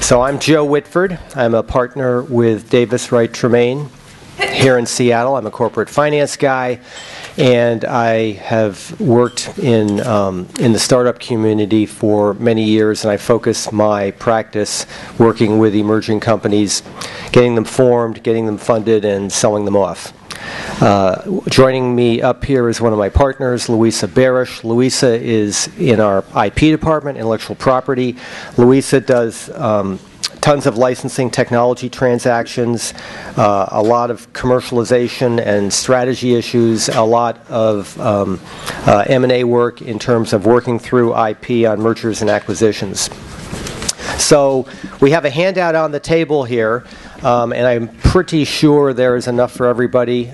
So I'm Joe Whitford. I'm a partner with Davis, Wright, Tremaine here in Seattle. I'm a corporate finance guy, and I have worked in the startup community for many years, and I focus my practice working with emerging companies, getting them formed, getting them funded, and selling them off. Joining me up here is one of my partners, Louisa Barash. Louisa is in our IP department, intellectual property. Louisa does tons of licensing technology transactions, a lot of commercialization and strategy issues, a lot of M&A work in terms of working through IP on mergers and acquisitions. So we have a handout on the table here, and I'm pretty sure there is enough for everybody.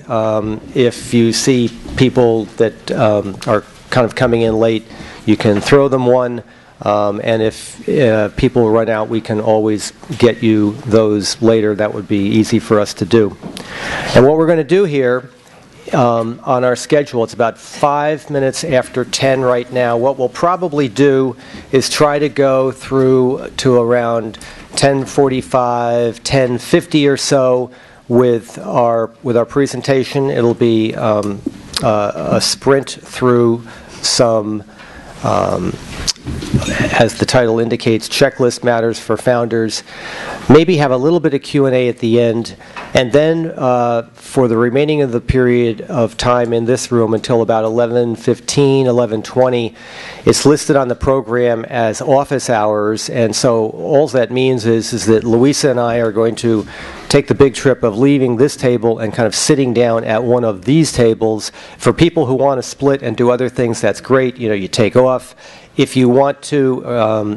If you see people that are kind of coming in late, you can throw them one. And if people run out, we can always get you those later. That would be easy for us to do. And what we're going to do here on our schedule, it's about 5 minutes after 10 right now. What we'll probably do is try to go through to around 10:45, 10:50 or so with our presentation. It'll be a sprint through some as the title indicates, checklist matters for founders. Maybe have a little bit of Q&A at the end. And then for the remaining of the period of time in this room until about 11:15, 11:20, it's listed on the program as office hours. And so all that means is that Louisa and I are going to take the big trip of leaving this table and kind of sitting down at one of these tables. For people who want to split and do other things, that's great. You know, you take off. If you want to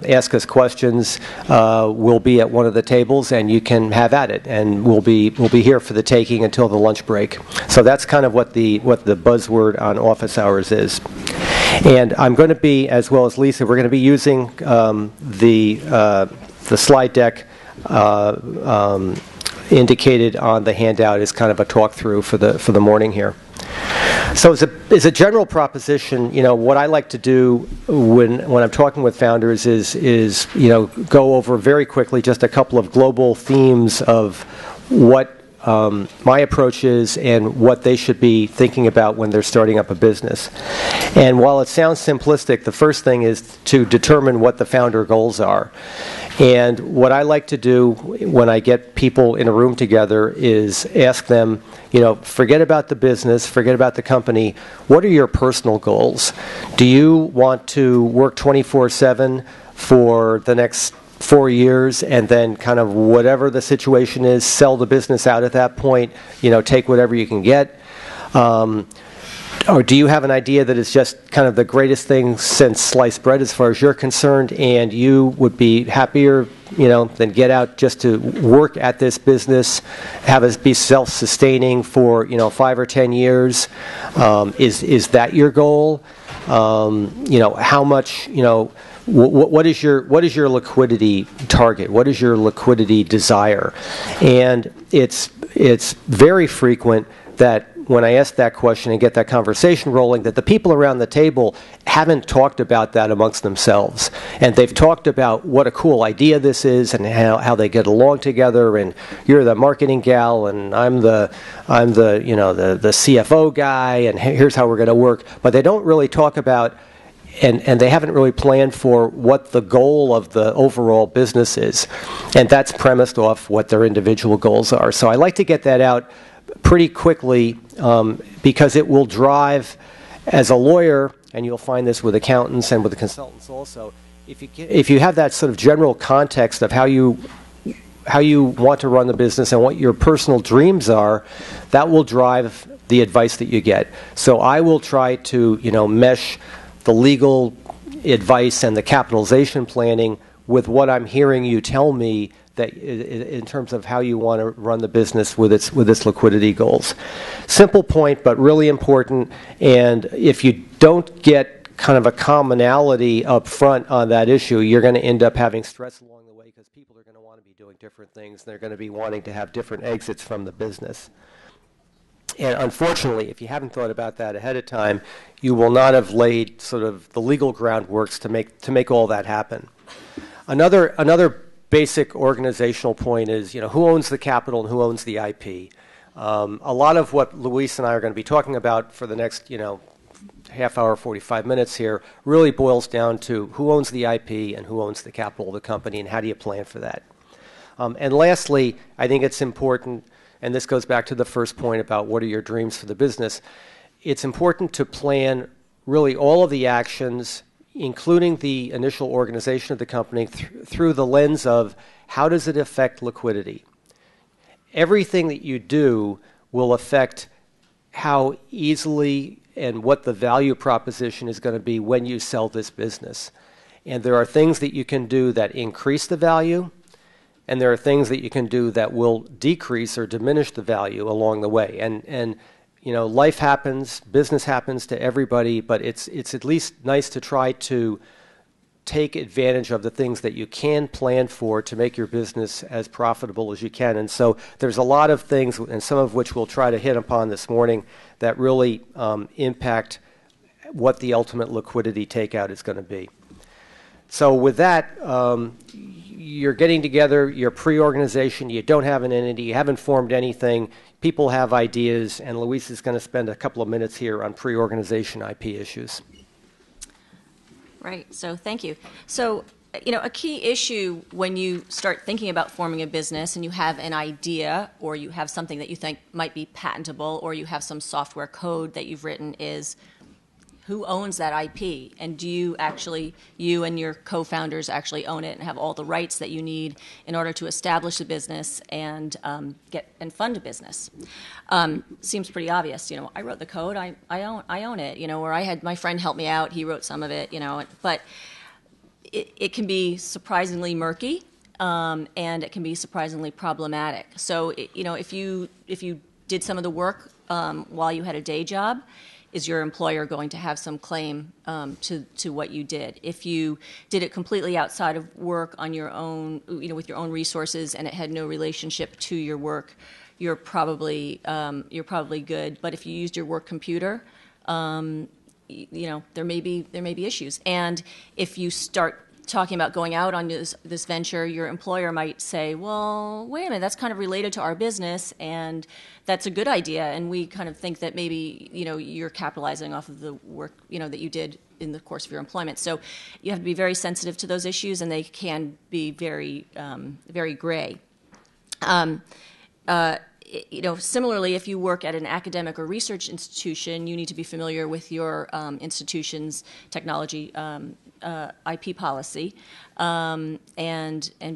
ask us questions, we'll be at one of the tables, and you can have at it. And we'll be here for the taking until the lunch break. So that's kind of what the buzzword on office hours is. And I'm going to be, as well as Lisa, we're going to be using the slide deck indicated on the handout as kind of a talk through for the morning here. So as a general proposition, you know, what I like to do when I'm talking with founders is you know, go over very quickly just a couple of global themes of what my approach is and what they should be thinking about when they're starting up a business. And while it sounds simplistic, the first thing is to determine what the founder goals are. And what I like to do when I get people in a room together is ask them, you know, forget about the business, forget about the company. What are your personal goals? Do you want to work 24/7 for the next 4 years and then kind of whatever the situation is, sell the business out at that point, you know, take whatever you can get? Or do you have an idea that it's just kind of the greatest thing since sliced bread as far as you're concerned, and you would be happier, you know, than get out just to work at this business, have it be self-sustaining for, you know, 5 or 10 years? Is that your goal? You know, how much, you know, what is your liquidity target? What is your liquidity desire? And it's very frequent that when I ask that question and get that conversation rolling, that the people around the table haven't talked about that amongst themselves. And they've talked about what a cool idea this is and how they get along together, and you're the marketing gal and I'm the you know, the CFO guy, and here's how we're going to work. But they don't really talk about and they haven't really planned for what the goal of the overall business is. And that's premised off what their individual goals are. So I like to get that out pretty quickly because it will drive, as a lawyer, and you'll find this with accountants and with the consultants also, if you have that sort of general context of how you want to run the business and what your personal dreams are, that will drive the advice that you get. So I will try to, you know, mesh the legal advice and the capitalization planning with what I'm hearing you tell me that in terms of how you want to run the business with its liquidity goals. Simple point, but really important. And if you don't get kind of a commonality up front on that issue, you're going to end up having stress along the way because people are going to want to be doing different things. They're going to be wanting to have different exits from the business. And unfortunately, if you haven't thought about that ahead of time, you will not have laid sort of the legal groundworks to make all that happen. Another basic organizational point is, who owns the capital and who owns the IP. A lot of what Louisa and I are going to be talking about for the next, half hour, 45 minutes here really boils down to who owns the IP and who owns the capital of the company and how do you plan for that. And lastly, I think it's important, and this goes back to the first point about what are your dreams for the business, it's important to plan really all of the actions, including the initial organization of the company, through the lens of how does it affect liquidity. Everything that you do will affect how easily and what the value proposition is going to be when you sell this business. And there are things that you can do that increase the value, and there are things that you can do that will decrease or diminish the value along the way. And life happens, business happens to everybody, but it's at least nice to try to take advantage of the things that you can plan for to make your business as profitable as you can. And so there's a lot of things, and some of which we'll try to hit upon this morning, that really impact what the ultimate liquidity takeout is going to be. So with that, you're getting together, you're pre-organization, you don't have an entity, you haven't formed anything, people have ideas, and Louisa is going to spend a couple of minutes here on pre-organization IP issues. Right, so thank you. So, a key issue when you start thinking about forming a business and you have an idea or you have something that you think might be patentable or you have some software code that you've written is who owns that IP, and do you and your co-founders actually own it and have all the rights that you need in order to establish a business and fund a business? Seems pretty obvious. I wrote the code, I own it. Or I had my friend help me out, he wrote some of it. But it can be surprisingly murky, and it can be surprisingly problematic. So if you did some of the work while you had a day job, is your employer going to have some claim to what you did? If you did it completely outside of work on your own, with your own resources, and it had no relationship to your work, you're probably good. But if you used your work computer, there may be issues. And if you start talking about going out on this venture, your employer might say, well, wait a minute, that's kind of related to our business, and that's a good idea, and we kind of think that maybe, you're capitalizing off of the work, that you did in the course of your employment. So you have to be very sensitive to those issues, and they can be very, very gray. Similarly, if you work at an academic or research institution, you need to be familiar with your institution's technology IP policy, and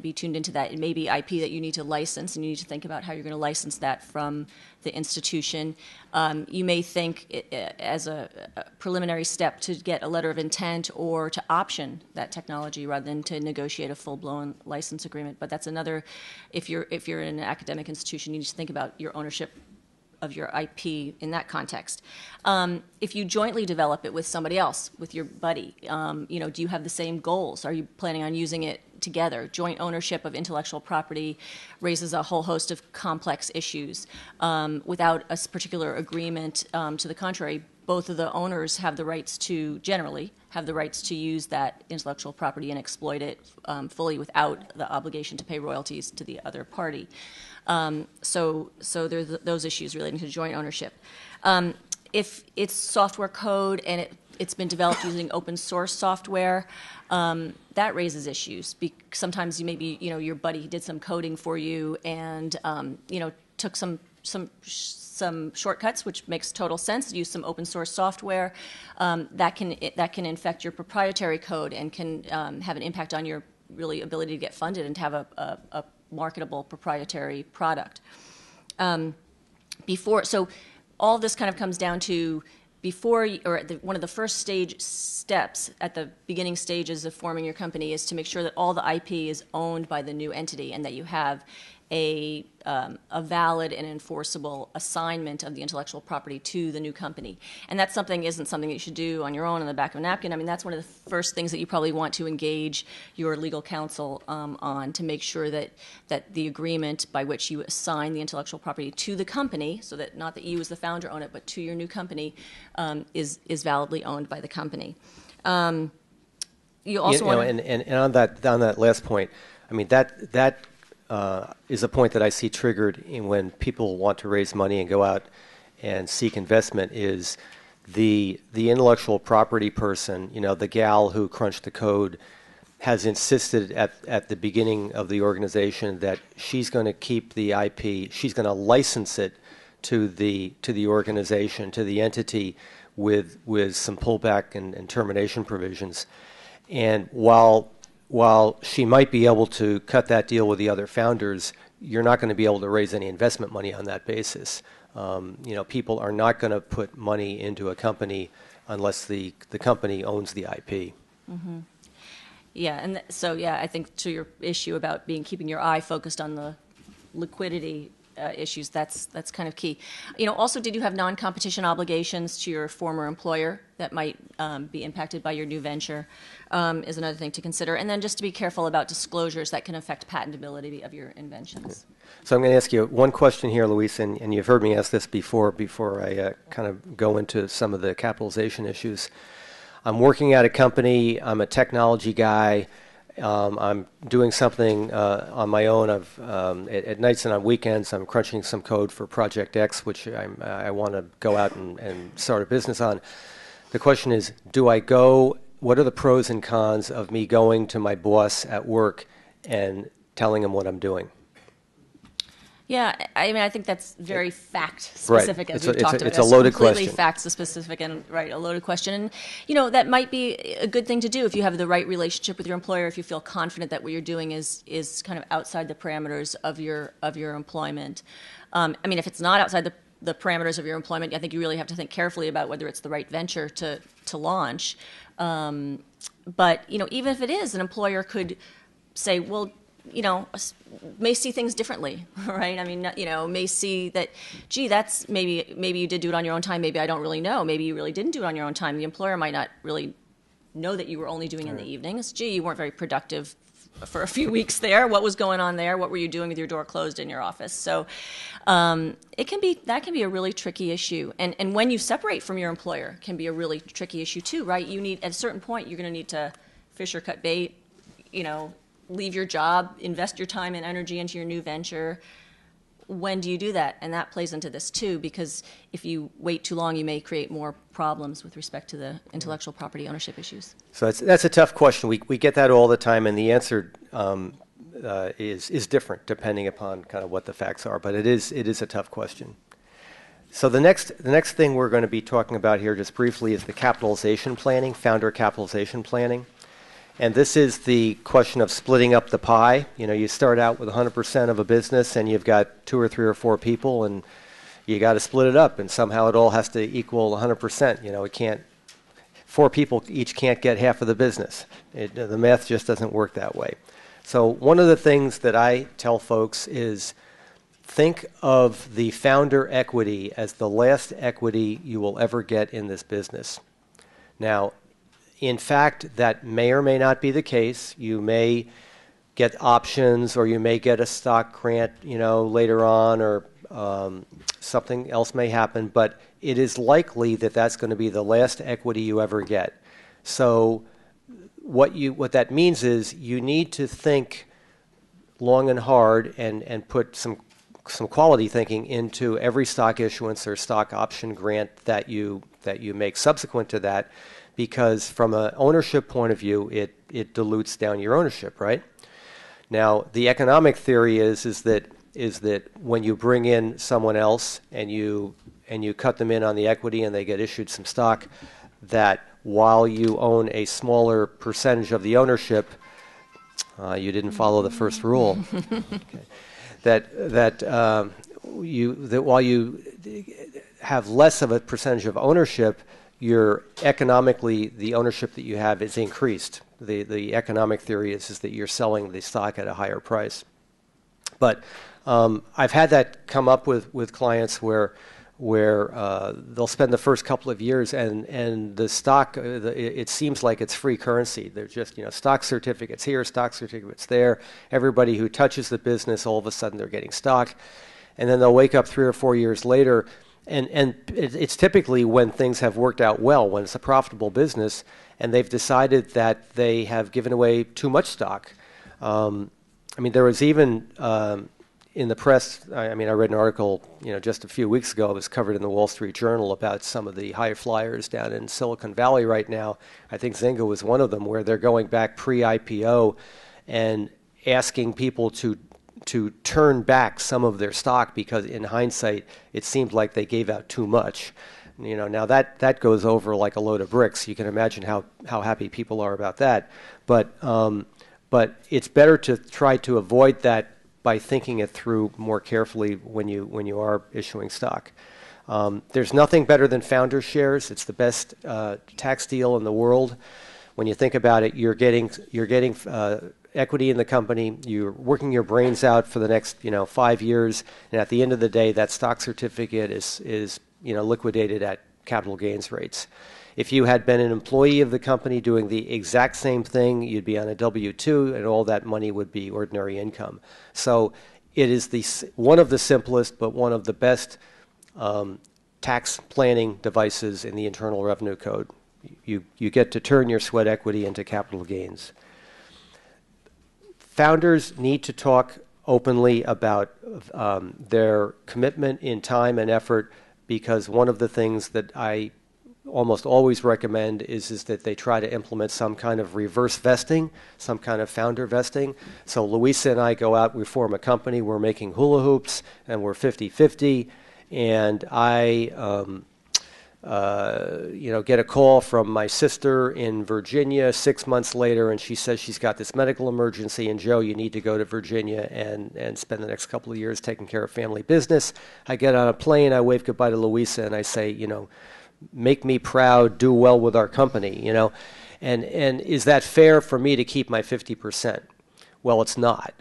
be tuned into that. It may be IP that you need to license, and you need to think about how you're going to license that from the institution. You may think as a preliminary step to get a letter of intent or to option that technology rather than to negotiate a full-blown license agreement. But that's another, if you're in an academic institution, you need to think about your ownership of your IP in that context. If you jointly develop it with somebody else, with your buddy, do you have the same goals? Are you planning on using it together? Joint ownership of intellectual property raises a whole host of complex issues. Without a particular agreement to the contrary, both of the owners have the rights to, generally, have the rights to use that intellectual property and exploit it fully without the obligation to pay royalties to the other party. So there's those issues relating to joint ownership. If it's software code and it's been developed using open source software, that raises issues. Sometimes your buddy did some coding for you and took some shortcuts, which makes total sense. Use some open source software that can infect your proprietary code and can have an impact on your really ability to get funded and to have a marketable proprietary product. So all this kind of comes down to one of the first steps at the beginning stages of forming your company is to make sure that all the IP is owned by the new entity and that you have a valid and enforceable assignment of the intellectual property to the new company. And that's isn't something that you should do on your own on the back of a napkin. I mean, that's one of the first things that you probably want to engage your legal counsel on, to make sure that the agreement by which you assign the intellectual property to the company, so that not that you as the founder own it, but to your new company, is validly owned by the company. You also want and on that last point, I mean, that is a point that I see triggered when people want to raise money and go out and seek investment is the intellectual property person, the gal who crunched the code, has insisted at the beginning of the organization that she's going to keep the IP, she's going to license it to the organization, to the entity, with some pullback and termination provisions. And while she might be able to cut that deal with the other founders, you're not going to be able to raise any investment money on that basis. People are not going to put money into a company unless the company owns the IP. Mm-hmm. Yeah, and I think to your issue about keeping your eye focused on the liquidity issues, that's kind of key. Also, did you have non-competition obligations to your former employer that might be impacted by your new venture? Is another thing to consider. And then just to be careful about disclosures that can affect patentability of your inventions. So I'm going to ask you one question here, Louisa, and you've heard me ask this before I kind of go into some of the capitalization issues. I'm working at a company. I'm a technology guy. I'm doing something on my own. At nights and on weekends, I'm crunching some code for Project X, which I want to go out and start a business on. The question is, do I go? What are the pros and cons of me going to my boss at work and telling him what I'm doing? Yeah, I think that's very fact-specific, right. as we've talked about. It's a loaded completely question. Fact-specific and, a loaded question. And, that might be a good thing to do if you have the right relationship with your employer, if you feel confident that what you're doing is kind of outside the parameters of your employment. If it's not outside the parameters of your employment, I think you really have to think carefully about whether it's the right venture to launch. But, even if it is, an employer could say, well, may see things differently, right? May see that, gee, that's maybe you did do it on your own time. Maybe I don't really know. Maybe you really didn't do it on your own time. The employer might not really know that you were only doing in the evenings. Gee, you weren't very productive for a few weeks there. What was going on there? What were you doing with your door closed in your office? So that can be a really tricky issue. And when you separate from your employer, can be a really tricky issue too, right? At a certain point, you're going to need to fish or cut bait, leave your job, invest your time and energy into your new venture. When do you do that? And that plays into this too, because if you wait too long, you may create more problems with respect to the intellectual property ownership issues. So that's a tough question. We get that all the time, and the answer is different depending upon kind of what the facts are. But it is a tough question. So the next thing we're going to be talking about here just briefly is the capitalization planning, founder capitalization planning. And this is the question of splitting up the pie. You start out with 100% of a business, and you've got 2 or 3 or 4 people, and you got to split it up, and somehow it all has to equal 100%. It can't. 4 people each can't get half of the business. The math just doesn't work that way. So one of the things that I tell folks is think of the founder equity as the last equity you will ever get in this business. Now, in fact, that may or may not be the case. You may get options, or you may get a stock grant, later on, or something else may happen. But it is likely that that's going to be the last equity you ever get. So what that means is you need to think long and hard and put some quality thinking into every stock issuance or stock option grant that you make subsequent to that. Because from an ownership point of view, it dilutes down your ownership, right? Now, the economic theory is that when you bring in someone else and you cut them in on the equity and they get issued some stock, that while you own a smaller percentage of the ownership, you didn't follow the first rule. Okay. That while you have less of a percentage of ownership, economically, the ownership that you have is increased. The economic theory is that you're selling the stock at a higher price. But I've had that come up with clients where they'll spend the first couple of years and the stock, it seems like it's free currency. They're just, stock certificates here, stock certificates there. Everybody who touches the business, all of a sudden they're getting stock. And then they'll wake up 3 or 4 years later. And it's typically when things have worked out well, when it's a profitable business, and they've decided that they have given away too much stock. I mean, there was even in the press, I mean, I read an article, just a few weeks ago. It was covered in the Wall Street Journal about some of the high flyers down in Silicon Valley right now. I think Zynga was one of them, where they're going back pre-IPO and asking people to turn back some of their stock because, in hindsight, it seemed like they gave out too much. Now that goes over like a load of bricks. You can imagine how happy people are about that. But it's better to try to avoid that by thinking it through more carefully when you are issuing stock. There's nothing better than founder shares. It's the best tax deal in the world. When you think about it, you're getting equity in the company. You're working your brains out for the next 5 years, and at the end of the day, that stock certificate is liquidated at capital gains rates. If you had been an employee of the company doing the exact same thing, you'd be on a W-2, and all that money would be ordinary income. So it is one of the simplest, but one of the best tax planning devices in the Internal Revenue Code. You get to turn your sweat equity into capital gains. Founders need to talk openly about their commitment in time and effort, because one of the things that I almost always recommend is that they try to implement some kind of reverse vesting, some kind of founder vesting. So Louisa and I go out, we form a company, we're making hula hoops, and we're 50-50, and I get a call from my sister in Virginia 6 months later, and she says she's got this medical emergency, and Joe, you need to go to Virginia and spend the next couple of years taking care of family business. I get on a plane, I wave goodbye to Louisa, and I say, make me proud, do well with our company, and is that fair for me to keep my 50%? Well, it's not.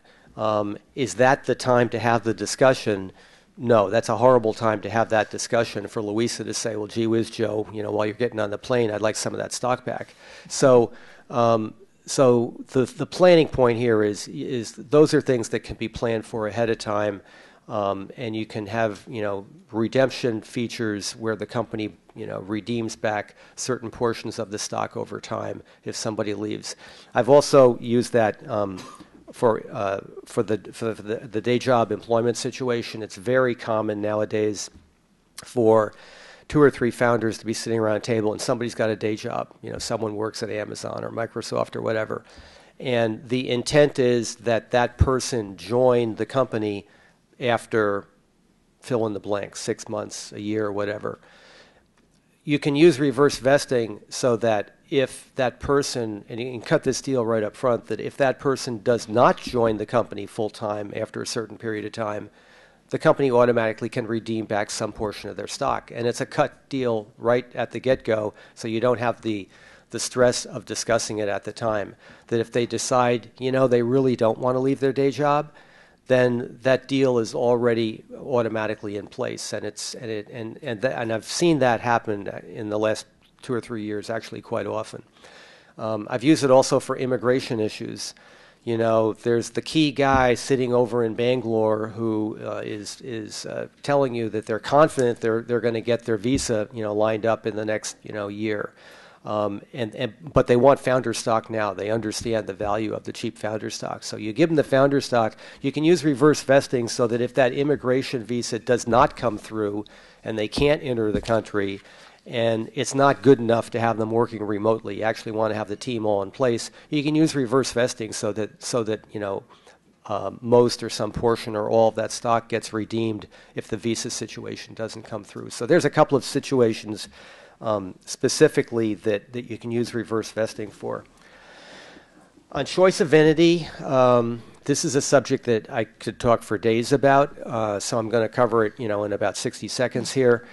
Is that the time to have the discussion? No, that's a horrible time to have that discussion for Louisa to say, well, gee whiz, Joe, while you're getting on the plane, I'd like some of that stock back. So the planning point here is those are things that can be planned for ahead of time, and you can have, redemption features where the company, redeems back certain portions of the stock over time if somebody leaves. I've also used that for the day job employment situation. It's very common nowadays for 2 or 3 founders to be sitting around a table and somebody's got a day job. Someone works at Amazon or Microsoft or whatever. And the intent is that that person join the company after fill in the blank, 6 months, a year, whatever. You can use reverse vesting so that if that person, and you can cut this deal right up front, that if that person does not join the company full-time after a certain period of time, the company automatically can redeem back some portion of their stock. And it's a cut deal right at the get-go, so you don't have the stress of discussing it at the time. That if they decide, they really don't want to leave their day job, then that deal is already automatically in place, and I've seen that happen in the last 2 or 3 years, actually quite often. I've used it also for immigration issues. There's the key guy sitting over in Bangalore who is telling you that they're confident they're going to get their visa, lined up in the next, year. But they want founder stock now. They understand the value of the cheap founder stock. So you give them the founder stock. You can use reverse vesting so that if that immigration visa does not come through and they can't enter the country, and it's not good enough to have them working remotely, you actually want to have the team all in place, you can use reverse vesting so that most or some portion or all of that stock gets redeemed if the visa situation doesn't come through. So there's a couple of situations specifically that you can use reverse vesting for. On choice of entity, this is a subject that I could talk for days about, so I'm going to cover it, in about 60 seconds here.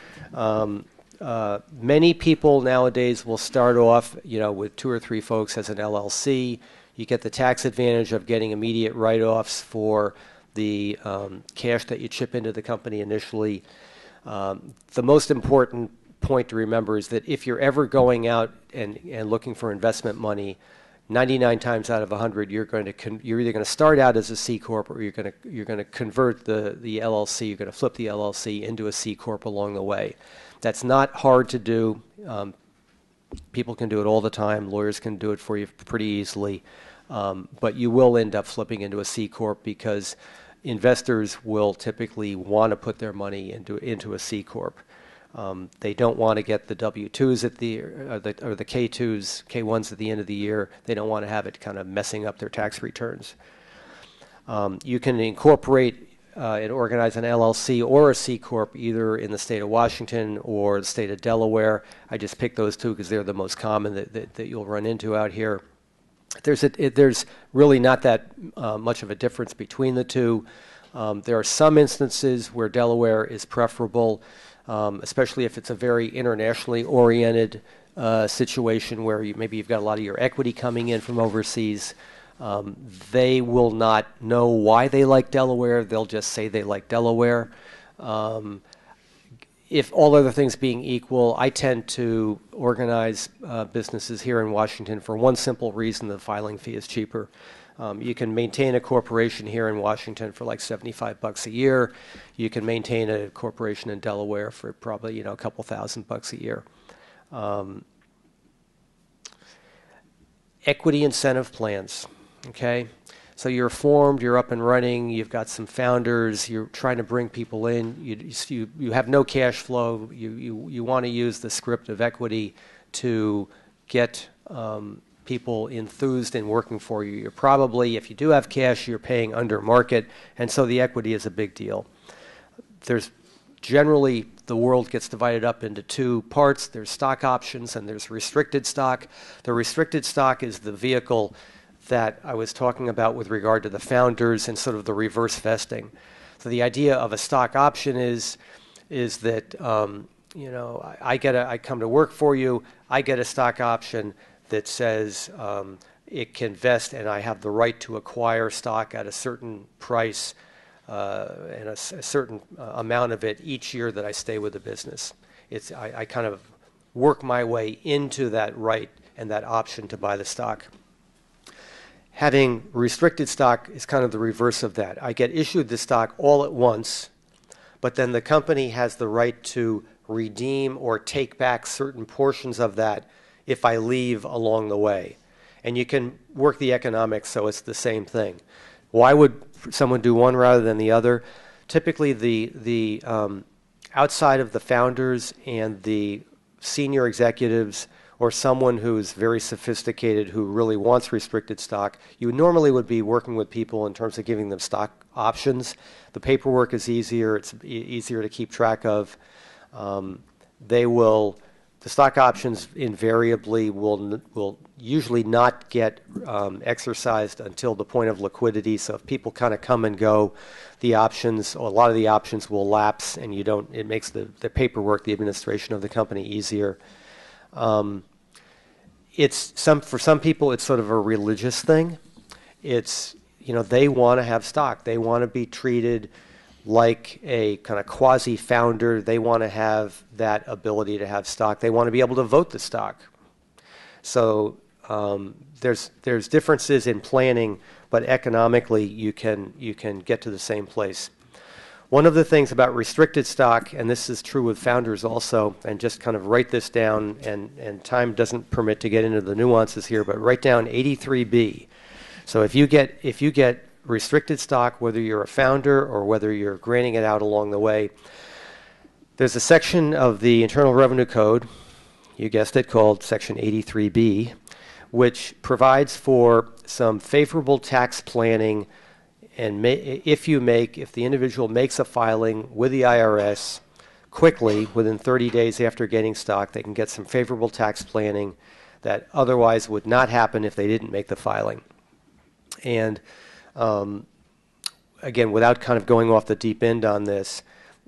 Many people nowadays will start off, with 2 or 3 folks as an LLC. You get the tax advantage of getting immediate write-offs for the cash that you chip into the company initially. The most important point to remember is that if you're ever going out and looking for investment money, 99 times out of 100, you're either going to start out as a C corp or you're going to convert the LLC. You're going to flip the LLC into a C corp along the way. That's not hard to do. People can do it all the time. Lawyers can do it for you pretty easily. But you will end up flipping into a C Corp because investors will typically want to put their money into a C Corp. They don't want to get the W-2s or the K-2s, K-1s at the end of the year. They don't want to have it kind of messing up their tax returns. You can incorporate and organize an LLC or a C Corp either in the state of Washington or the state of Delaware. I just picked those two because they're the most common that you'll run into out here. There's really not that much of a difference between the two. There are some instances where Delaware is preferable, especially if it's a very internationally oriented situation where maybe you've got a lot of your equity coming in from overseas. They will not know why they like Delaware. They'll just say they like Delaware. If all other things being equal, I tend to organize businesses here in Washington for one simple reason: the filing fee is cheaper. You can maintain a corporation here in Washington for like $75 a year. You can maintain a corporation in Delaware for probably a couple $1,000 a year. Equity incentive plans. Okay, so you're formed, you're up and running, you've got some founders, you're trying to bring people in, you have no cash flow, you want to use the script of equity to get people enthused in working for you. You're probably, if you do have cash, you're paying under market, and so the equity is a big deal. There's generally, the world gets divided up into two parts. There's stock options and there's restricted stock. The restricted stock is the vehicle that I was talking about with regard to the founders and sort of the reverse vesting. So the idea of a stock option is that I come to work for you, I get a stock option that says it can vest and I have the right to acquire stock at a certain price and a certain amount of it each year that I stay with the business. I kind of work my way into that right and that option to buy the stock. Having restricted stock is kind of the reverse of that. I get issued the stock all at once, but then the company has the right to redeem or take back certain portions of that if I leave along the way. And you can work the economics so it's the same thing. Why would someone do one rather than the other? Typically, the outside of the founders and the senior executives or someone who's very sophisticated who really wants restricted stock, you normally would be working with people in terms of giving them stock options. The paperwork is easier. It's easier to keep track of. The stock options invariably will usually not get exercised until the point of liquidity. So if people kind of come and go, the options, or a lot of the options will lapse, and it makes the paperwork, the administration of the company easier. For some people, it's sort of a religious thing. They want to have stock. They want to be treated like a kind of quasi-founder. They want to have that ability to have stock. They want to be able to vote the stock. So there's differences in planning, but economically you can get to the same place. One of the things about restricted stock, and this is true with founders also, and just kind of write this down, and time doesn't permit to get into the nuances here, but write down 83B. So if you get restricted stock, whether you're a founder or whether you're granting it out along the way, there's a section of the Internal Revenue Code, you guessed it, called Section 83B, which provides for some favorable tax planning. And if the individual makes a filing with the IRS quickly, within 30 days after getting stock, they can get some favorable tax planning that otherwise would not happen if they didn't make the filing. And again, without kind of going off the deep end on this,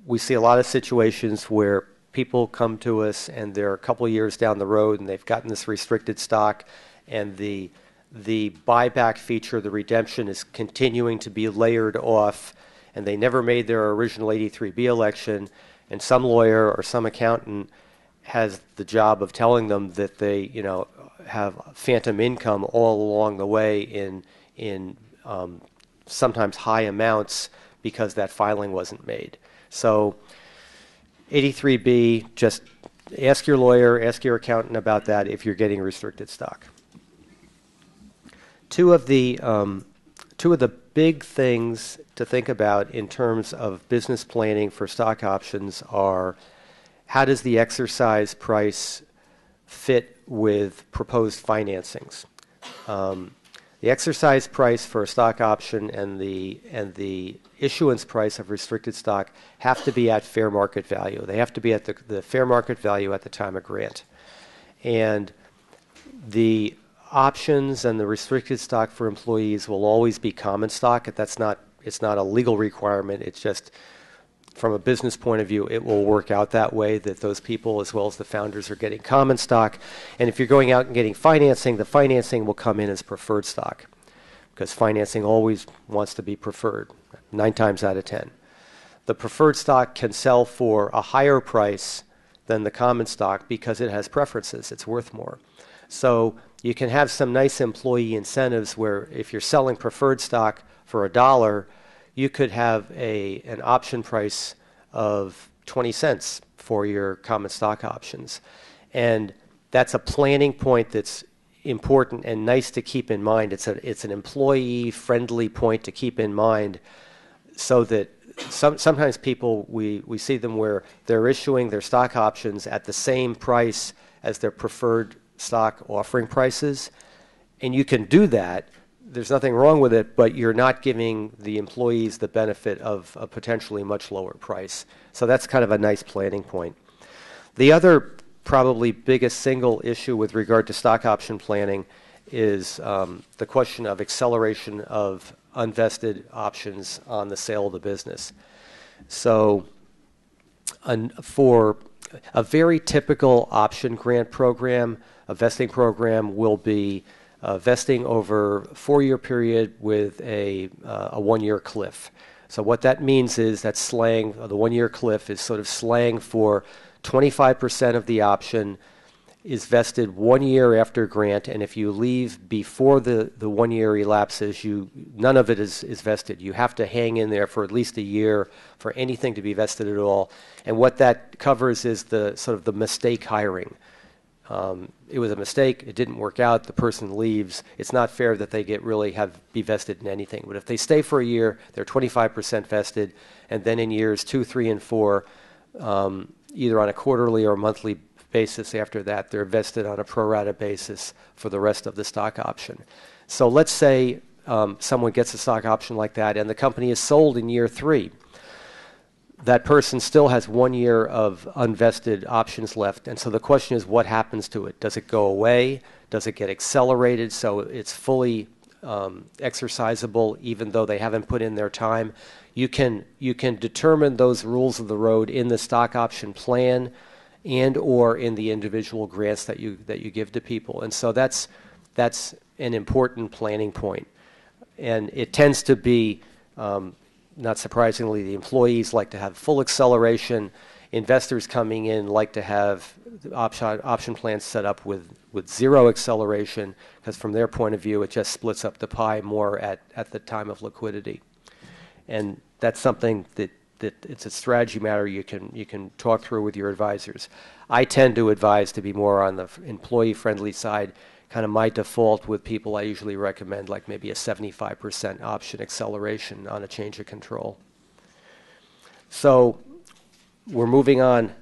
we see a lot of situations where people come to us and they're a couple of years down the road and they've gotten this restricted stock, and the buyback feature, the redemption, is continuing to be layered off, and they never made their original 83B election, and some lawyer or some accountant has the job of telling them that they have phantom income all along the way in sometimes high amounts because that filing wasn't made. So 83B, just ask your lawyer, ask your accountant about that if you're getting restricted stock. two of the big things to think about in terms of business planning for stock options are how does the exercise price fit with proposed financings? The exercise price for a stock option and the issuance price of restricted stock have to be at fair market value. They have to be at the fair market value at the time of grant. And the options and the restricted stock for employees will always be common stock. It's not a legal requirement. It's just from a business point of view, it will work out that way, that those people as well as the founders are getting common stock. And if you're going out and getting financing, the financing will come in as preferred stock because financing always wants to be preferred, 9 times out of 10. The preferred stock can sell for a higher price than the common stock because it has preferences. It's worth more. So you can have some nice employee incentives where if you're selling preferred stock for $1, you could have an option price of 20 cents for your common stock options. And that's a planning point that's important and nice to keep in mind. It's an employee-friendly point to keep in mind so that sometimes people, we see them where they're issuing their stock options at the same price as their preferred stock offering prices. And you can do that. There's nothing wrong with it, but you're not giving the employees the benefit of a potentially much lower price. So that's kind of a nice planning point. The other probably biggest single issue with regard to stock option planning is the question of acceleration of unvested options on the sale of the business. So for a very typical option grant program, a vesting program will be vesting over a 4-year period with a 1-year cliff. So what that means is that slang, the 1-year cliff is sort of slang for 25% of the option is vested 1 year after grant, and if you leave before the 1 year elapses, none of it is vested. You have to hang in there for at least a year for anything to be vested at all. And what that covers is the sort of the mistake hiring. It was a mistake. It didn't work out. The person leaves. It's not fair that they be vested in anything. But if they stay for a year, they're 25% vested, and then in years 2, 3, and 4, either on a quarterly or monthly basis after that, they're vested on a pro rata basis for the rest of the stock option. So let's say someone gets a stock option like that, and the company is sold in year 3. That person still has 1 year of unvested options left. And so the question is, what happens to it? Does it go away? Does it get accelerated so it's fully exercisable even though they haven't put in their time? You can determine those rules of the road in the stock option plan and or in the individual grants that you give to people. And so that's an important planning point. And it tends to be not surprisingly, the employees like to have full acceleration. Investors coming in like to have option plans set up with zero acceleration because from their point of view, it just splits up the pie more at the time of liquidity. And that's something that it's a strategy matter you can talk through with your advisors. I tend to advise to be more on the employee-friendly side. Kind of my default with people, I usually recommend like maybe a 75% option acceleration on a change of control. So we're moving on.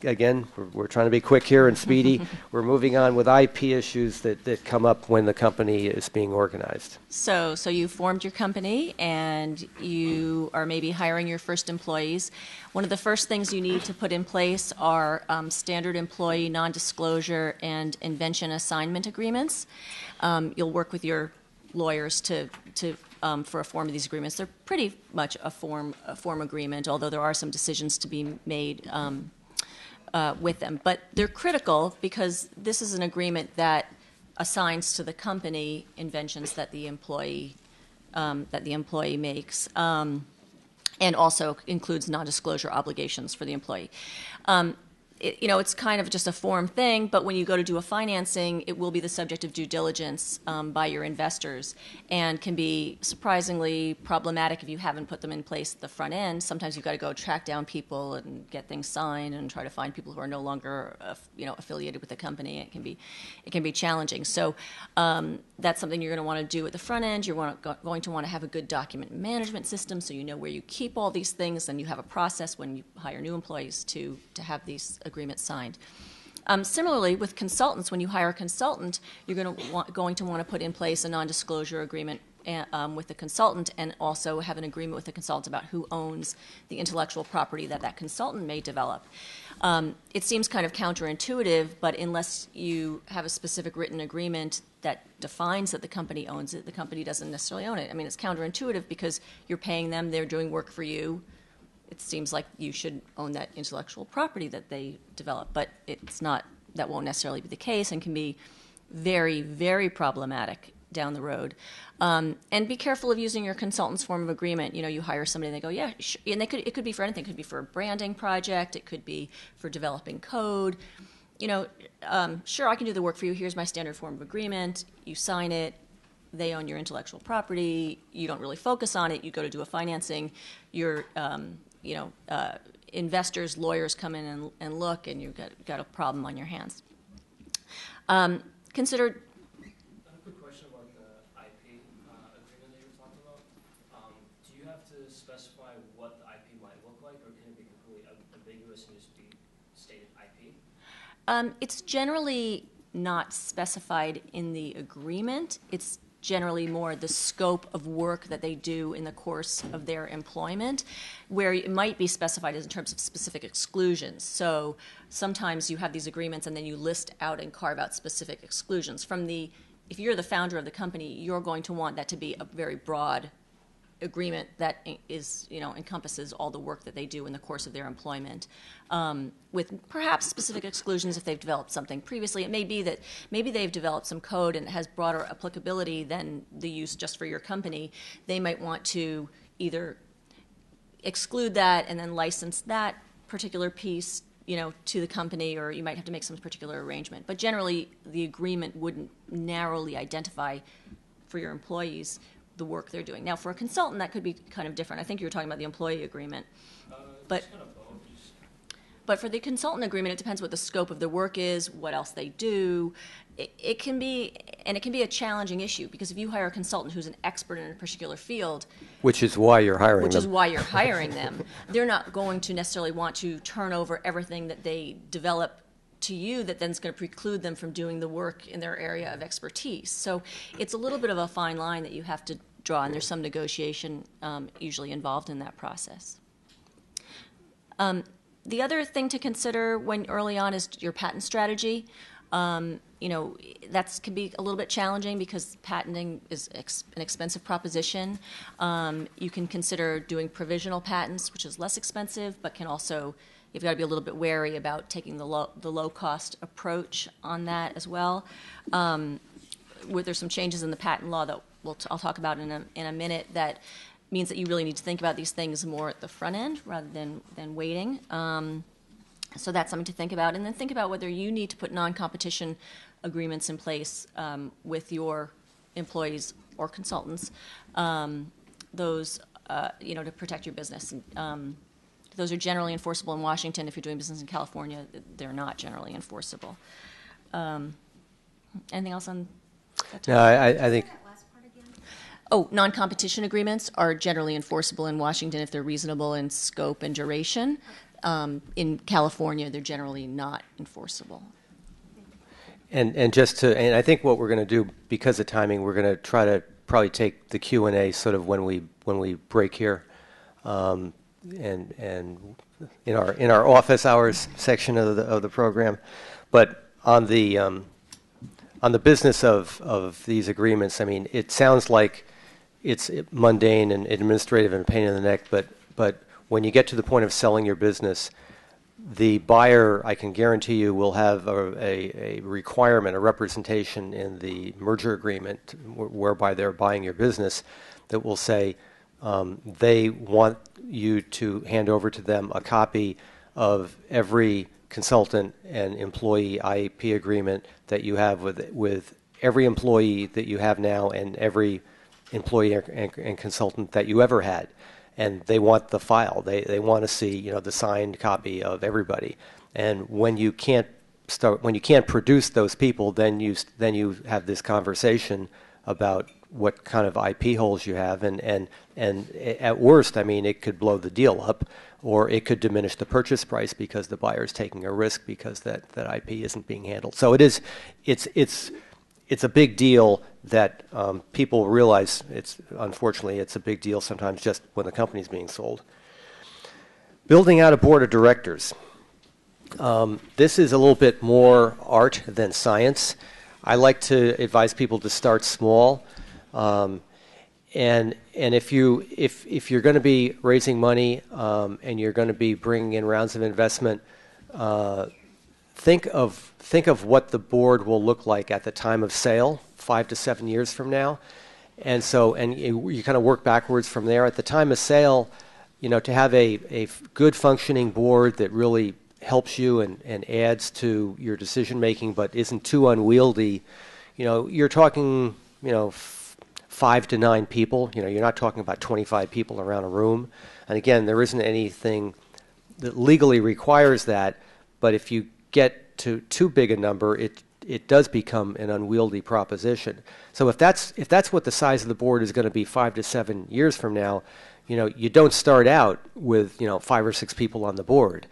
Again, we're trying to be quick here and speedy. We're moving on with IP issues that come up when the company is being organized. So you formed your company and you are maybe hiring your first employees. One of the first things you need to put in place are standard employee non-disclosure and invention assignment agreements. You'll work with your lawyers for a form of these agreements. They're pretty much a form agreement, although there are some decisions to be made with them. But they're critical because this is an agreement that assigns to the company inventions that the employee makes, and also includes non-disclosure obligations for the employee. it's kind of just a form thing, but when you go to do a financing, it will be the subject of due diligence by your investors, and can be surprisingly problematic if you haven't put them in place at the front end. Sometimes you've got to go track down people and get things signed and try to find people who are no longer affiliated with the company. It can be challenging. So that's something you're going to want to do at the front end. You're going to want to have a good document management system so you know where you keep all these things, and you have a process when you hire new employees to have these agreements signed. Similarly, with consultants, when you hire a consultant, you're going to want to put in place a non-disclosure agreement with the consultant, and also have an agreement with the consultant about who owns the intellectual property that consultant may develop. It seems kind of counterintuitive, but unless you have a specific written agreement that defines that the company owns it, the company doesn't necessarily own it. I mean, it's counterintuitive because you're paying them, they're doing work for you. It seems like you should own that intellectual property that they develop, but it's not. That won't necessarily be the case, and can be very, very problematic down the road. And be careful of using your consultant's form of agreement. You hire somebody and they go, yeah, sure. And it could be for anything. It could be for a branding project. It could be for developing code. Sure, I can do the work for you. Here's my standard form of agreement. You sign it. They own your intellectual property. You don't really focus on it. You go to do a financing. Your investors, lawyers come in and look, and you've got a problem on your hands. Consider. I have a quick question about the IP agreement that you were talking about. Do you have to specify what the IP might look like, or can it be completely ambiguous and just be stated IP? It's generally not specified in the agreement. It's generally more the scope of work that they do in the course of their employment, where it might be specified in terms of specific exclusions. So sometimes you have these agreements and then you list out and carve out specific exclusions. If you're the founder of the company, you're going to want that to be a very broad agreement that encompasses all the work that they do in the course of their employment, with perhaps specific exclusions if they've developed something previously. It may be that maybe they've developed some code and it has broader applicability than the use just for your company. They might want to either exclude that and then license that particular piece to the company, or you might have to make some particular arrangement. But generally, the agreement wouldn't narrowly identify for your employees the work they're doing. Now, for a consultant, that could be kind of different. I think you were talking about the employee agreement. But for the consultant agreement, it depends what the scope of the work is, what else they do. It can be a challenging issue, because if you hire a consultant who's an expert in a particular field, which is why you're hiring them, they're not going to necessarily want to turn over everything that they develop to you that then is going to preclude them from doing the work in their area of expertise. So it's a little bit of a fine line that you have to draw, and there's some negotiation usually involved in that process. The other thing to consider when early on is your patent strategy. That can be a little bit challenging because patenting is an expensive proposition. You can consider doing provisional patents, which is less expensive, but can also, you've got to be a little bit wary about taking the low-cost approach on that as well. There's some changes in the patent law that I'll talk about in a minute that means that you really need to think about these things more at the front end rather than waiting. So that's something to think about. And then think about whether you need to put non-competition agreements in place with your employees or consultants, to protect your business. Those are generally enforceable in Washington. If you're doing business in California, they're not generally enforceable. Anything else on that topic? No, I think. Non-competition agreements are generally enforceable in Washington if they're reasonable in scope and duration. In California, they're generally not enforceable. And I think what we're going to do, because of timing, we're going to try to probably take the Q&A sort of when we break here, and in our office hours section of the program. But on the business of these agreements, I mean, it sounds like it's mundane and administrative and a pain in the neck, but when you get to the point of selling your business, the buyer, I can guarantee you, will have a requirement, a representation in the merger agreement whereby they're buying your business that will say they want you to hand over to them a copy of every consultant and employee IEP agreement that you have with every employee that you have now and every employee and consultant that you ever had. And they want the file. They want to see, the signed copy of everybody. And when you can't produce those people, then you have this conversation about what kind of IP holes you have, and at worst, it could blow the deal up, or it could diminish the purchase price because the buyer's taking a risk because that IP isn't being handled. So it's a big deal that people realize. Unfortunately, it's a big deal sometimes just when the company's being sold. Building out a board of directors. This is a little bit more art than science. I like to advise people to start small, and if you're going to be raising money and you're going to be bringing in rounds of investment, think of what the board will look like at the time of sale, 5 to 7 years from now, and you kind of work backwards from there. At the time of sale, to have a good functioning board that really helps you and adds to your decision making, but isn't too unwieldy. You're talking 5 to 9 people. You're not talking about 25 people around a room. And again, there isn't anything that legally requires that. But if you get to too big a number, it does become an unwieldy proposition. So if that's what the size of the board is going to be 5 to 7 years from now, you don't start out with 5 or 6 people on the board.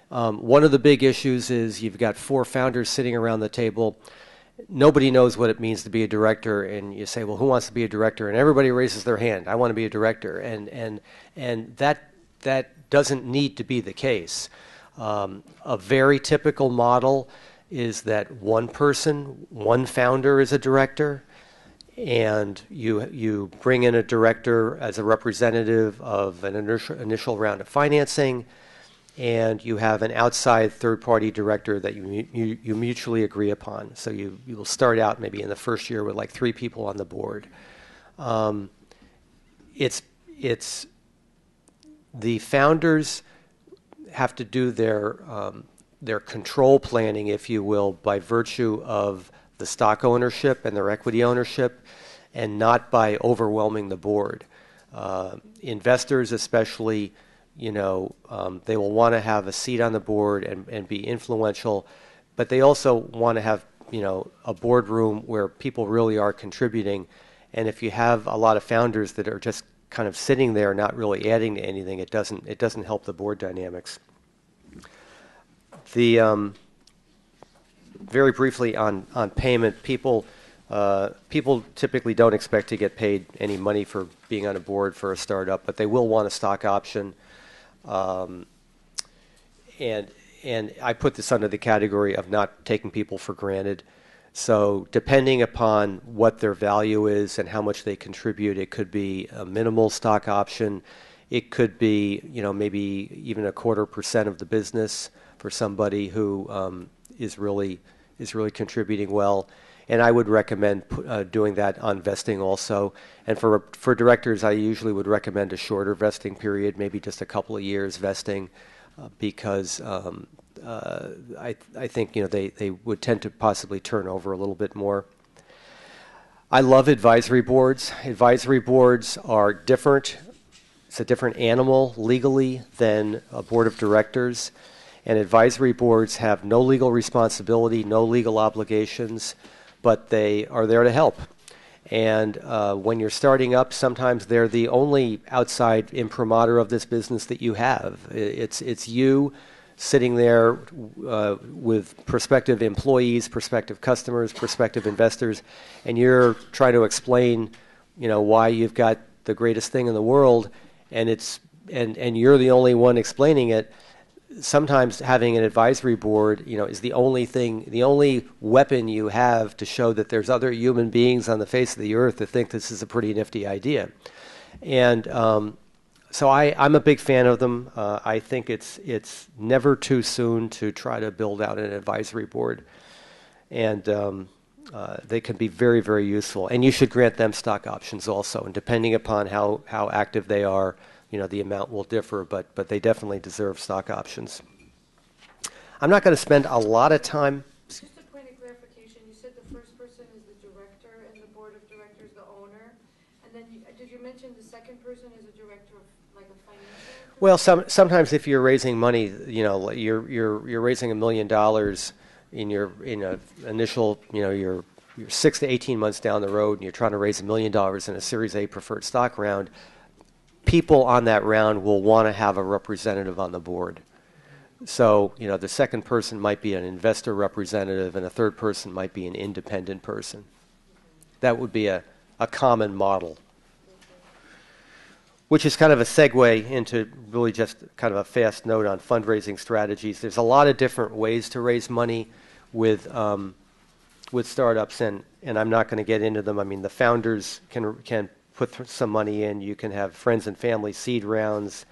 One of the big issues is you've got 4 founders sitting around the table. Nobody knows what it means to be a director, and you say, well, who wants to be a director? And everybody raises their hand. I want to be a director, and that doesn't need to be the case. A very typical model is that one person, one founder is a director, and you bring in a director as a representative of an initial round of financing, and you have an outside third-party director that you mutually agree upon. So you will start out maybe in the first year with like 3 people on the board. It's the founders have to do their control planning, if you will, by virtue of the stock ownership and their equity ownership, and not by overwhelming the board. Investors especially, they will want to have a seat on the board and be influential, but they also want to have, a boardroom where people really are contributing. And if you have a lot of founders that are just kind of sitting there, not really adding to anything, it doesn't help the board dynamics. Very briefly on payment, people typically don't expect to get paid any money for being on a board for a startup, but they will want a stock option. And I put this under the category of not taking people for granted. So depending upon what their value is and how much they contribute, it could be a minimal stock option. It could be, maybe even 0.25% of the business for somebody who is really contributing well. And I would recommend doing that on vesting also. And for directors, I usually would recommend a shorter vesting period, maybe just a couple of years vesting, because I think they would tend to possibly turn over a little bit more. I love advisory boards. Advisory boards are different. It's a different animal legally than a board of directors. And advisory boards have no legal responsibility, no legal obligations, but they are there to help. And when you're starting up, sometimes they're the only outside imprimatur of this business that you have. It's you sitting there with prospective employees, prospective customers, prospective investors, and you're trying to explain, why you've got the greatest thing in the world, and you're the only one explaining it. Sometimes having an advisory board, is the only weapon you have to show that there's other human beings on the face of the earth that think this is a pretty nifty idea. And so I'm a big fan of them. I think it's never too soon to try to build out an advisory board. And they can be very, very useful. And you should grant them stock options also. And depending upon how active they are, the amount will differ, but they definitely deserve stock options. I'm not going to spend a lot of time. Just a point of clarification, you said the first person is the director and the board of directors the owner, and then did you mention the second person is a director of like a financial? Well, sometimes if you're raising money, you're raising $1 million in a initial, you're 6 to 18 months down the road, and you're trying to raise $1 million in a Series A preferred stock round. People on that round will want to have a representative on the board. So, the second person might be an investor representative, and a third person might be an independent person. That would be a common model, which is kind of a segue into really just kind of a fast note on fundraising strategies. There's a lot of different ways to raise money with startups, and I'm not going to get into them. I mean, the founders can put some money in. You can have friends and family seed rounds.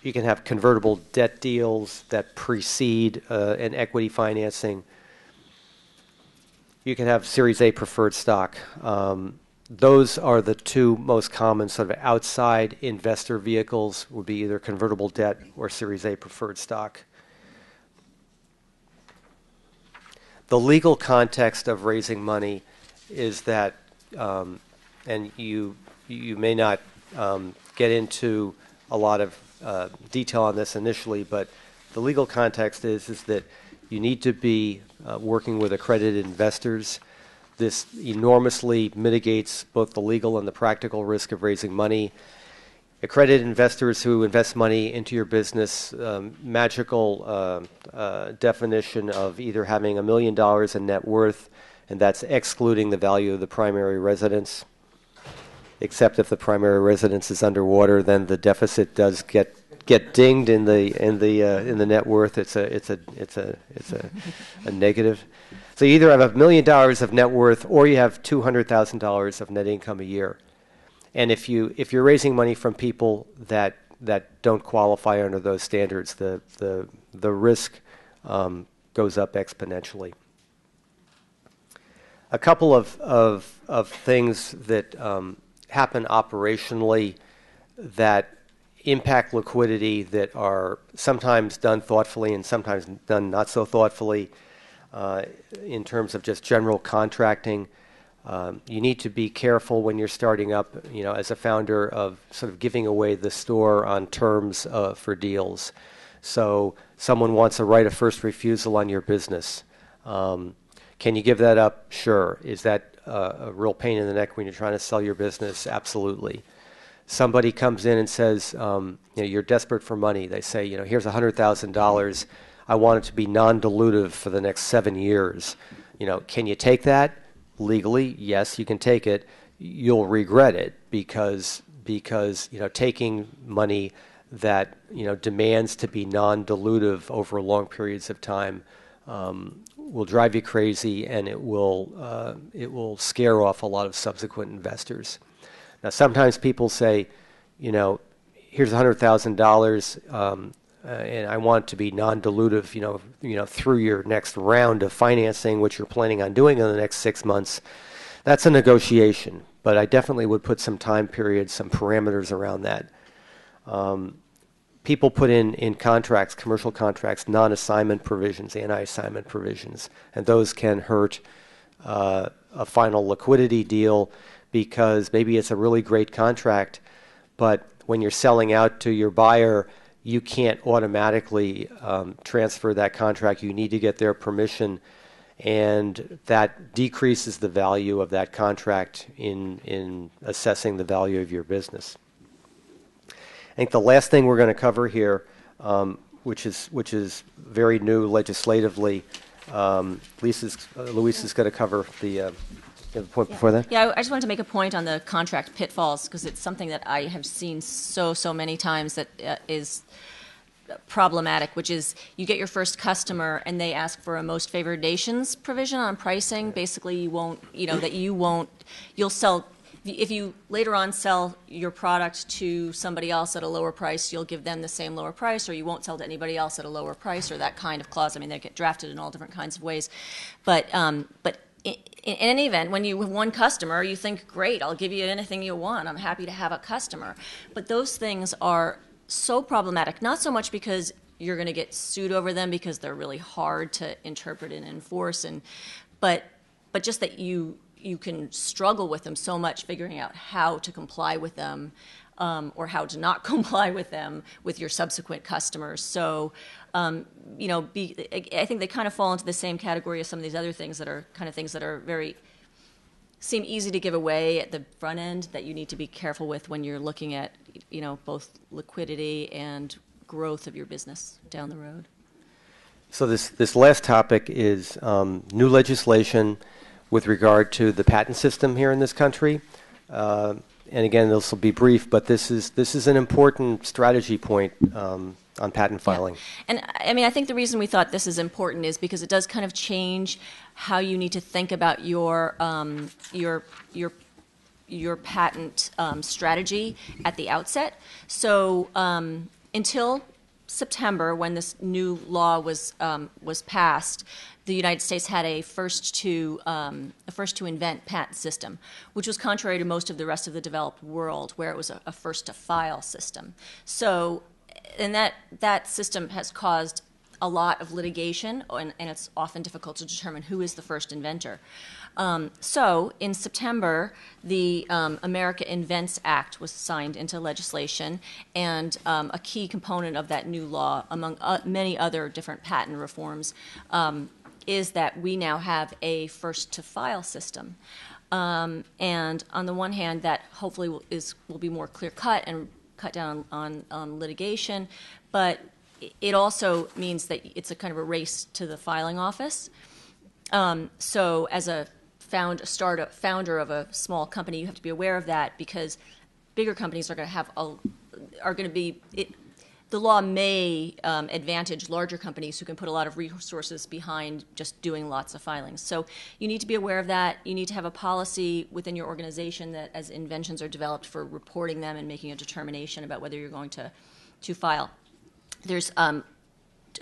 You can have convertible debt deals that precede an equity financing. You can have Series A preferred stock. Those are the two most common sort of outside investor vehicles, would be either convertible debt or Series A preferred stock. The legal context of raising money is that, and you may not get into a lot of detail on this initially, but the legal context is that you need to be working with accredited investors. This enormously mitigates both the legal and the practical risk of raising money. Accredited investors who invest money into your business, magical definition of either having $1 million in net worth, and that's excluding the value of the primary residence. Except if the primary residence is underwater, then the deficit does get dinged in the net worth. It's a negative. So you either have $1 million of net worth, or you have $200,000 of net income a year. And if you're raising money from people that don't qualify under those standards, the risk goes up exponentially. A couple of things that happen operationally that impact liquidity that are sometimes done thoughtfully and sometimes done not so thoughtfully in terms of just general contracting. You need to be careful when you're starting up, as a founder, of sort of giving away the store on terms for deals. So someone wants a right of first refusal on your business. Can you give that up? Sure. Is that a real pain in the neck when you're trying to sell your business? Absolutely. Somebody comes in and says, you're desperate for money. They say, here's $100,000. I want it to be non-dilutive for the next 7 years. Can you take that? Legally, yes, you can take it. You'll regret it because taking money that demands to be non-dilutive over long periods of time will drive you crazy, and it will scare off a lot of subsequent investors. Now, sometimes people say, here's $100,000, and I want it to be non-dilutive, through your next round of financing, which you're planning on doing in the next 6 months. That's a negotiation, but I definitely would put some time periods, some parameters around that. People put in contracts, commercial contracts, non-assignment provisions, anti-assignment provisions, and those can hurt a final liquidity deal, because maybe it's a really great contract, but when you're selling out to your buyer, you can't automatically transfer that contract. You need to get their permission, and that decreases the value of that contract in assessing the value of your business. I think the last thing we're going to cover here, which is very new legislatively, Louisa's going to cover the point before that. Yeah, I just wanted to make a point on the contract pitfalls, because it's something that I have seen so many times that is problematic, which is you get your first customer and they ask for a most favored nations provision on pricing. Basically, you'll sell. If you later on sell your product to somebody else at a lower price, you'll give them the same lower price, or you won't sell to anybody else at a lower price, or that kind of clause. I mean, they get drafted in all different kinds of ways. But in any event, when you have one customer, you think, great, I'll give you anything you want. I'm happy to have a customer. But those things are so problematic, not so much because you're going to get sued over them because they're really hard to interpret and enforce, but just that you can struggle with them so much figuring out how to comply with them, or how to not comply with them with your subsequent customers. So, I think they kind of fall into the same category as some of these other things that are kind of things that are seem easy to give away at the front end, that you need to be careful with when you're looking at, both liquidity and growth of your business down the road. So this last topic is new legislation with regard to the patent system here in this country. And again, this will be brief, but this is an important strategy point on patent filing. Yeah. And I think the reason we thought this is important is because it does kind of change how you need to think about your patent strategy at the outset. So until September, when this new law was passed, the United States had a first to invent patent system, which was contrary to most of the rest of the developed world, where it was a first to file system. So, and that system has caused a lot of litigation, and it's often difficult to determine who is the first inventor. So in September, the America Invents Act was signed into legislation, and a key component of that new law, among many other different patent reforms, is that we now have a first-to-file system. And on the one hand, that hopefully will be more clear-cut and cut down on litigation, but it also means that it's a kind of a race to the filing office. So as a founder of a small company, you have to be aware of that, because bigger companies are going to be. The law may advantage larger companies who can put a lot of resources behind just doing lots of filings. So you need to be aware of that. You need to have a policy within your organization that, as inventions are developed, for reporting them and making a determination about whether you're going to file. There's a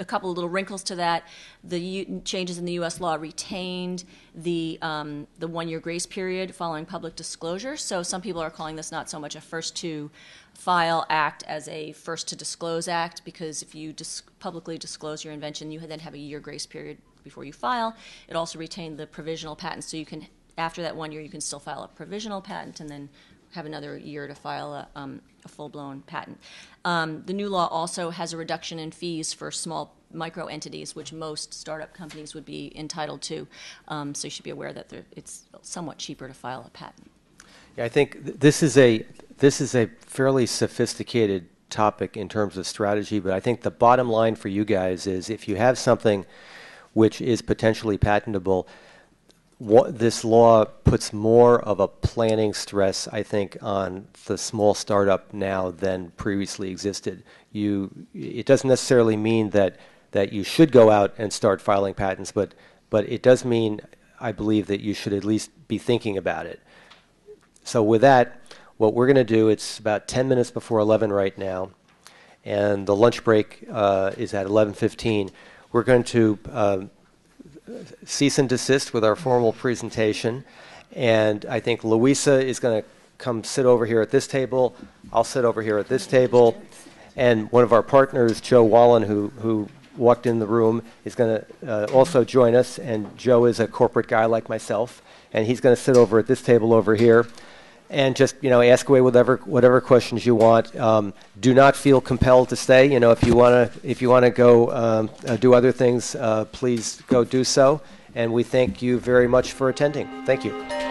couple of little wrinkles to that. The changes in the U.S. law retained the 1-year grace period following public disclosure. So some people are calling this not so much a first-to-file act as a first-to-disclose act, because if you publicly disclose your invention, you then have a year grace period before you file. It also retained the provisional patent, so you can, after that 1 year, you can still file a provisional patent and then have another year to file a full-blown patent. The new law also has a reduction in fees for small micro entities, which most startup companies would be entitled to. So you should be aware that it's somewhat cheaper to file a patent. Yeah, I think this is a fairly sophisticated topic in terms of strategy, but I think the bottom line for you guys is, if you have something which is potentially patentable, this law puts more of a planning stress, I think, on the small startup now than previously existed. It doesn't necessarily mean that you should go out and start filing patents, but it does mean, I believe, that you should at least be thinking about it. So with that, what we're going to do, it's about 10 minutes before 11 right now, and the lunch break is at 11:15. We're going to cease and desist with our formal presentation, and I think Louisa is going to come sit over here at this table. I'll sit over here at this table, and one of our partners, Joe Wallen, who walked in the room, is going to also join us. And Joe is a corporate guy like myself, and he's going to sit over at this table over here, and just ask away whatever questions you want. Do not feel compelled to stay. If you want to go do other things, please go do so. And we thank you very much for attending. Thank you.